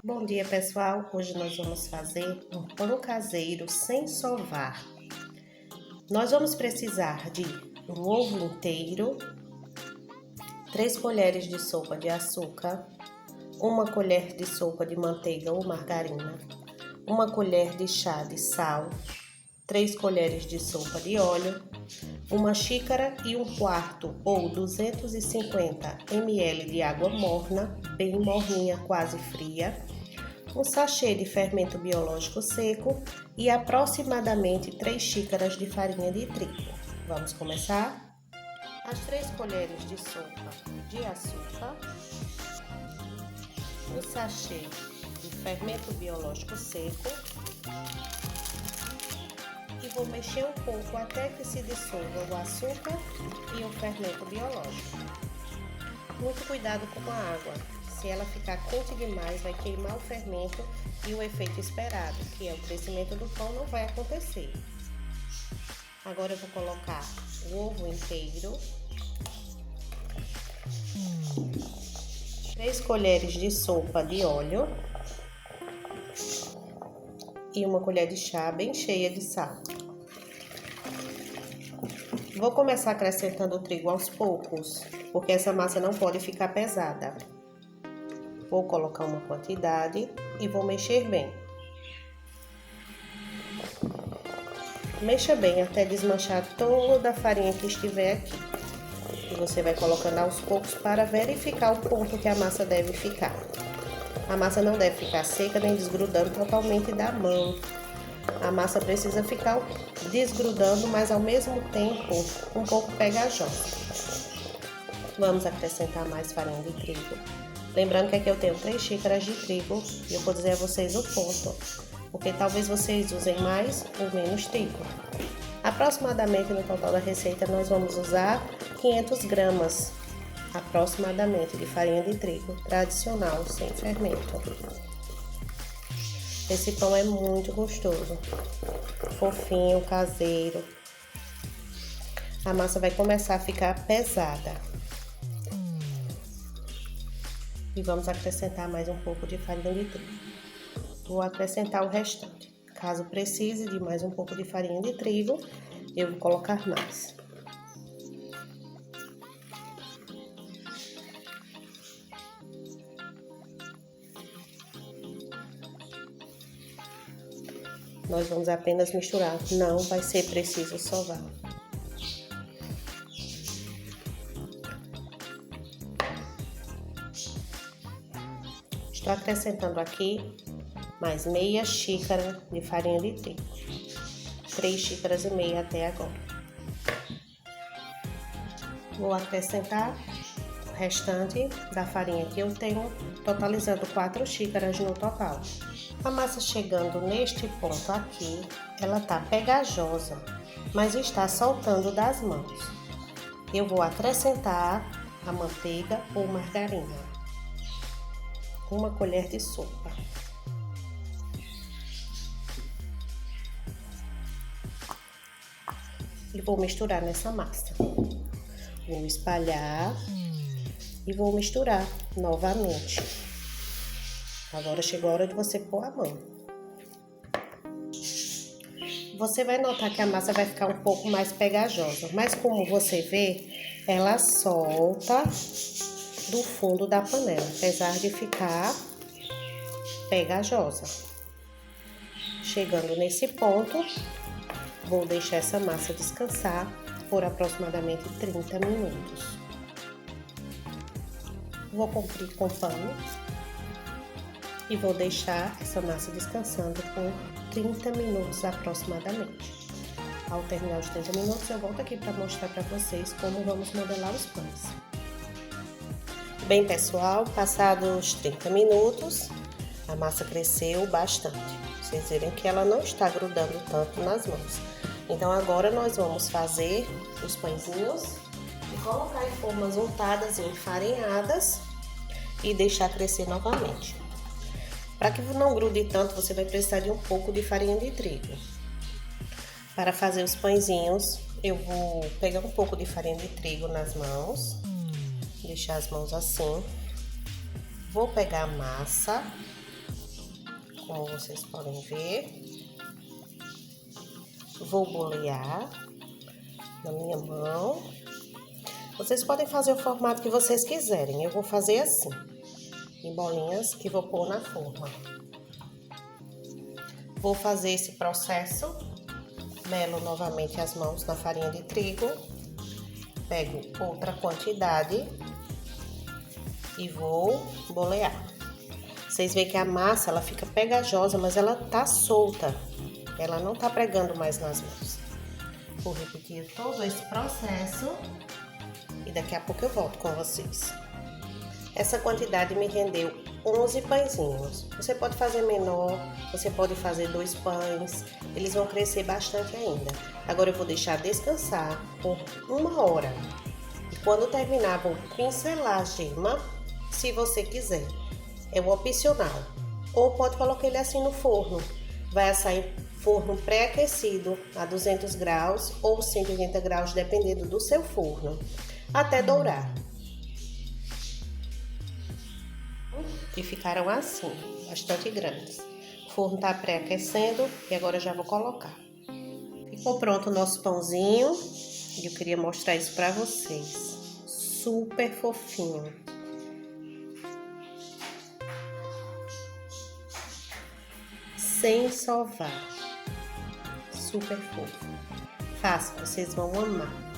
Bom dia, pessoal! Hoje nós vamos fazer um pão caseiro sem sovar. Nós vamos precisar de um ovo inteiro, 3 colheres de sopa de açúcar, 1 colher de sopa de manteiga ou margarina, 1 colher de chá de sal, 3 colheres de sopa de óleo, 1 xícara e 1/4 ou 250 ml de água morna, bem morninha, quase fria, um sachê de fermento biológico seco e aproximadamente 3 xícaras de farinha de trigo. Vamos começar? As 3 colheres de sopa de açúcar, o sachê de fermento biológico seco e vou mexer um pouco até que se dissolva o açúcar e o fermento biológico. Muito cuidado com a água. Se ela ficar quente demais, vai queimar o fermento e o efeito esperado, que é o crescimento do pão, não vai acontecer. Agora eu vou colocar o ovo inteiro, 3 colheres de sopa de óleo e 1 colher de chá bem cheia de sal. Vou começar acrescentando o trigo aos poucos, porque essa massa não pode ficar pesada. Vou colocar uma quantidade e vou mexer bem. Mexa bem até desmanchar toda a farinha que estiver aqui. E você vai colocando aos poucos para verificar o ponto que a massa deve ficar. A massa não deve ficar seca nem desgrudando totalmente da mão. A massa precisa ficar desgrudando, mas ao mesmo tempo um pouco pegajosa. Vamos acrescentar mais farinha de trigo. Lembrando que aqui eu tenho 3 xícaras de trigo e eu vou dizer a vocês o ponto, porque talvez vocês usem mais ou menos trigo. Aproximadamente no total da receita nós vamos usar 500 gramas aproximadamente de farinha de trigo tradicional, sem fermento. Esse pão é muito gostoso, fofinho, caseiro. A massa vai começar a ficar pesada. E vamos acrescentar mais um pouco de farinha de trigo. Vou acrescentar o restante. Caso precise de mais um pouco de farinha de trigo, eu vou colocar mais. Nós vamos apenas misturar, não vai ser preciso sovar. Estou acrescentando aqui mais meia xícara de farinha de trigo, 3 xícaras e meia até agora. Vou acrescentar o restante da farinha que eu tenho, totalizando 4 xícaras no total. A massa chegando neste ponto aqui, ela tá pegajosa, mas está soltando das mãos. Eu vou acrescentar a manteiga ou margarina. 1 colher de sopa. E vou misturar nessa massa. Vou espalhar e vou misturar novamente. Agora chegou a hora de você pôr a mão. Você vai notar que a massa vai ficar um pouco mais pegajosa, mas como você vê, ela solta do fundo da panela, apesar de ficar pegajosa. Chegando nesse ponto, vou deixar essa massa descansar por aproximadamente 30 minutos. Vou cobrir com pano e vou deixar essa massa descansando por 30 minutos aproximadamente. Ao terminar os 30 minutos, eu volto aqui para mostrar para vocês como vamos modelar os pães. Bem, pessoal, passados 30 minutos, a massa cresceu bastante. Vocês verem que ela não está grudando tanto nas mãos. Então, agora nós vamos fazer os pãezinhos e colocar em formas untadas e enfarinhadas e deixar crescer novamente. Para que não grude tanto, você vai precisar de um pouco de farinha de trigo. Para fazer os pãezinhos, eu vou pegar um pouco de farinha de trigo nas mãos. Deixar as mãos assim. Vou pegar a massa Como vocês podem ver, vou bolear na minha mão. Vocês podem fazer o formato que vocês quiserem. Eu vou fazer assim, em bolinhas que vou pôr na forma. Vou fazer esse processo, melo novamente as mãos na farinha de trigo, pego outra quantidade e vou bolear. Vocês veem que a massa, ela fica pegajosa, mas ela tá solta. Ela não tá pregando mais nas mãos. Vou repetir todo esse processo e daqui a pouco eu volto com vocês. Essa quantidade me rendeu 11 pãezinhos. Você pode fazer menor, você pode fazer 2 pães, eles vão crescer bastante ainda. Agora eu vou deixar descansar por 1 hora. E quando terminar, vou pincelar a gema, se você quiser. É o opcional. Ou pode colocar ele assim no forno. Vai assar em forno pré-aquecido a 200 graus ou 180 graus, dependendo do seu forno, até dourar. E ficaram assim, bastante grandes. O forno tá pré-aquecendo e agora eu já vou colocar. Ficou pronto o nosso pãozinho e eu queria mostrar isso pra vocês. Super fofinho. Sem sovar. Super fofo. Faça, vocês vão amar.